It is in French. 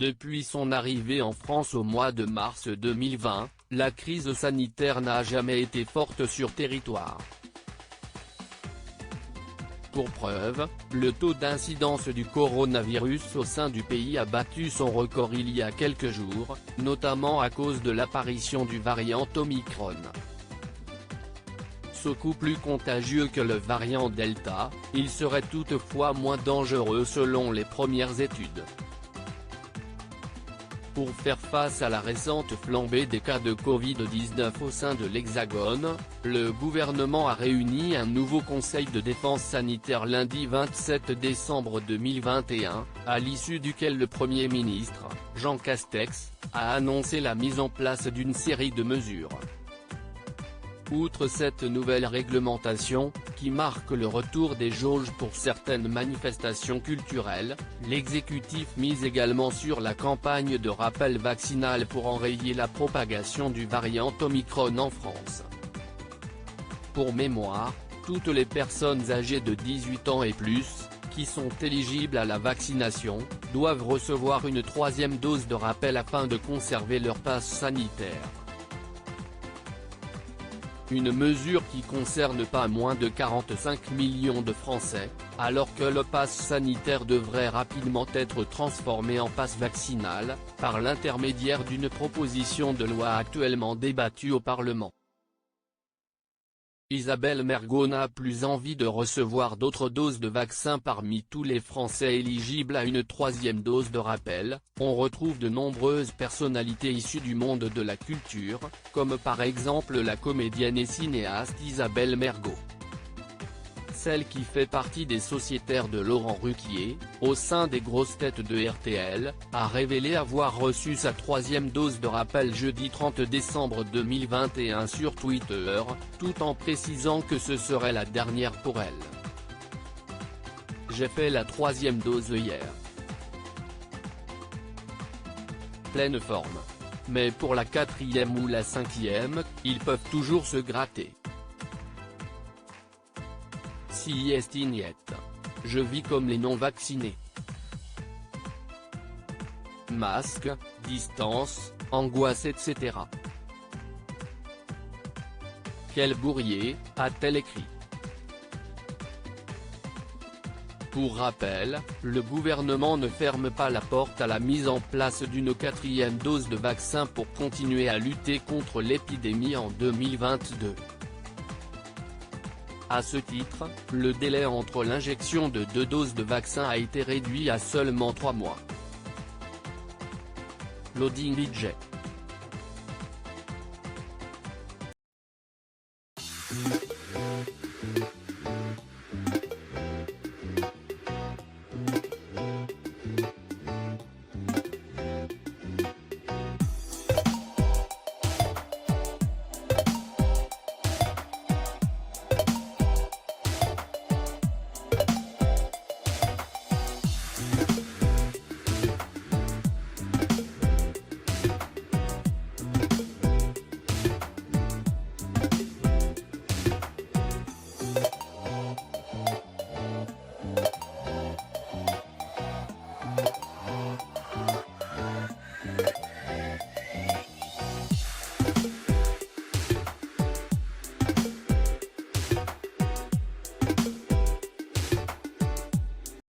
Depuis son arrivée en France au mois de mars 2020, la crise sanitaire n'a jamais été forte sur territoire. Pour preuve, le taux d'incidence du coronavirus au sein du pays a battu son record il y a quelques jours, notamment à cause de l'apparition du variant Omicron. Beaucoup plus contagieux que le variant Delta, il serait toutefois moins dangereux selon les premières études. Pour faire face à la récente flambée des cas de Covid-19 au sein de l'Hexagone, le gouvernement a réuni un nouveau conseil de défense sanitaire lundi 27 décembre 2021, à l'issue duquel le Premier ministre, Jean Castex, a annoncé la mise en place d'une série de mesures. Outre cette nouvelle réglementation, qui marque le retour des jauges pour certaines manifestations culturelles, l'exécutif mise également sur la campagne de rappel vaccinal pour enrayer la propagation du variant Omicron en France. Pour mémoire, toutes les personnes âgées de 18 ans et plus, qui sont éligibles à la vaccination, doivent recevoir une troisième dose de rappel afin de conserver leur passe sanitaire. Une mesure qui concerne pas moins de 45 millions de Français, alors que le pass sanitaire devrait rapidement être transformé en pass vaccinal, par l'intermédiaire d'une proposition de loi actuellement débattue au Parlement. Isabelle Mergo n'a plus envie de recevoir d'autres doses de vaccin. Parmi tous les Français éligibles à une troisième dose de rappel, on retrouve de nombreuses personnalités issues du monde de la culture, comme par exemple la comédienne et cinéaste Isabelle Mergo. Celle qui fait partie des sociétaires de Laurent Ruquier, au sein des grosses têtes de RTL, a révélé avoir reçu sa troisième dose de rappel jeudi 30 décembre 2021 sur Twitter, tout en précisant que ce serait la dernière pour elle. J'ai fait la troisième dose hier. Pleine forme. Mais pour la quatrième ou la cinquième, ils peuvent toujours se gratter. Si est niet. Je vis comme les non-vaccinés. Masque, distance, angoisse etc. Quel bourrier, a-t-elle écrit. Pour rappel, le gouvernement ne ferme pas la porte à la mise en place d'une quatrième dose de vaccin pour continuer à lutter contre l'épidémie en 2022. À ce titre, le délai entre l'injection de 2 doses de vaccin a été réduit à seulement 3 mois. Loading budget.